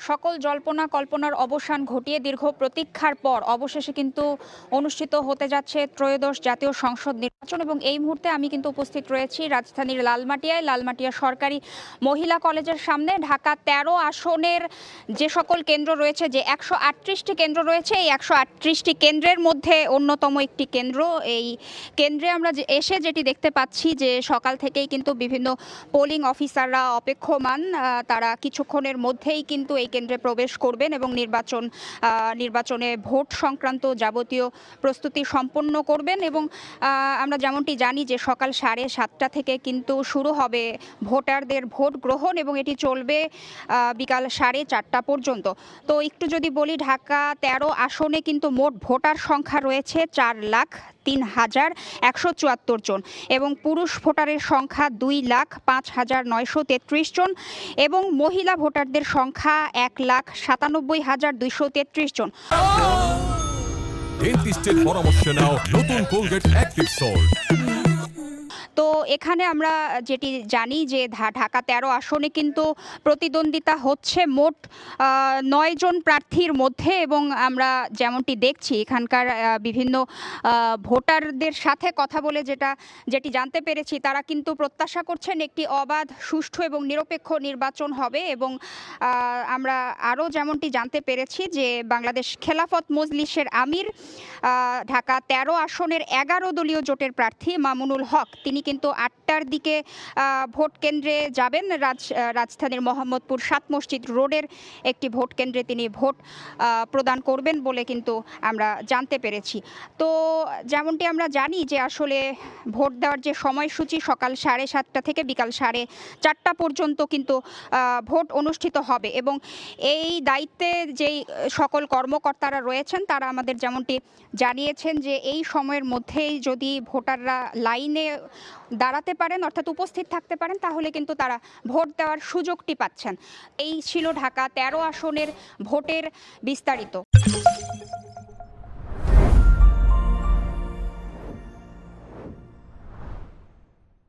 সকল জল্পনা কল্পনার অবসান ঘটিয়ে দীর্ঘ প্রতীক্ষার পর অবশেষে কিন্তু অনুষ্ঠিত হতে যাচ্ছে ত্রয়োদশ জাতীয় সংসদ নির্বাচন এবং এই মুহূর্তে আমি কিন্তু উপস্থিত রয়েছি রাজধানীর লালমাটিয়া সরকারি মহিলা কলেজের সামনে। ঢাকা ১৩ আসনের যে সকল কেন্দ্র রয়েছে, যে ১৩৮টি কেন্দ্র রয়েছে, এই ১৩৮টি কেন্দ্রের মধ্যে অন্যতম একটি কেন্দ্র। এই কেন্দ্রে আমরা এসে যেটি দেখতে পাচ্ছি যে সকাল থেকেই কিন্তু বিভিন্ন পোলিং অফিসাররা অপেক্ষমান। তারা কিছুক্ষণের মধ্যেই কিন্তু এই কেন্দ্রে প্রবেশ করবেন এবং নির্বাচনে ভোট সংক্রান্ত যাবতীয় প্রস্তুতি সম্পন্ন করবেন। এবং আমরা যেমনটি জানি যে সকাল 7:30 থেকে কিন্তু শুরু হবে ভোটারদের ভোট গ্রহণ এবং এটি চলবে বিকাল 4:30 পর্যন্ত। তো একটু যদি বলি, ঢাকা ১৩ আসনে কিন্তু মোট ভোটার সংখ্যা রয়েছে 4,03,174 জন এবং পুরুষ ভোটারের সংখ্যা 2,05,933 জন এবং মহিলা ভোটারদের সংখ্যা 1,97,233 জন। ডেন্টিস্টের পরামর্শ নাও নতুন কোলগেট অ্যাক্টিভ সল্ট। তো এখানে আমরা যেটি জানি যে ঢাকা ১৩ আসনে কিন্তু প্রতিদ্বন্দ্বিতা হচ্ছে মোট ৯ জন প্রার্থীর মধ্যে এবং আমরা যেমনটি দেখছি এখানকার বিভিন্ন ভোটারদের সাথে কথা বলে যেটি জানতে পেরেছি, তারা কিন্তু প্রত্যাশা করছেন একটি অবাধ, সুষ্ঠু এবং নিরপেক্ষ নির্বাচন হবে। এবং আমরা আরও যেমনটি জানতে পেরেছি যে বাংলাদেশ খেলাফত মজলিসের আমির, ঢাকা ১৩ আসনের ১১ দলীয় জোটের প্রার্থী মামুনুল হক, তিনি কিন্তু 8টার দিকে ভোট কেন্দ্রে যাবেন। রাজধানীর মোহাম্মদপুর 7 মসজিদ রোডের একটি ভোট কেন্দ্রে তিনি ভোট প্রদান করবেন বলে কিন্তু আমরা জানতে পেরেছি। তো যেমনটি আমরা জানি যে আসলে ভোট দেওয়ার যে সময়সূচি, সকাল 7:30 থেকে বিকাল 4:30 পর্যন্ত কিন্তু ভোট অনুষ্ঠিত হবে এবং এই দায়িত্বে যেই সকল কর্মকর্তারা রয়েছেন তারা আমাদের যেমনটি জানিয়েছেন যে এই সময়ের মধ্যেই যদি ভোটাররা লাইনে দাঁড়াতে পারেন, অর্থাৎ উপস্থিত থাকতে পারেন, তাহলে কিন্তু তারা ভোট দেওয়ার সুযোগটি পাচ্ছেন। এই ছিল ঢাকা ১৩ আসনের ভোটের বিস্তারিত।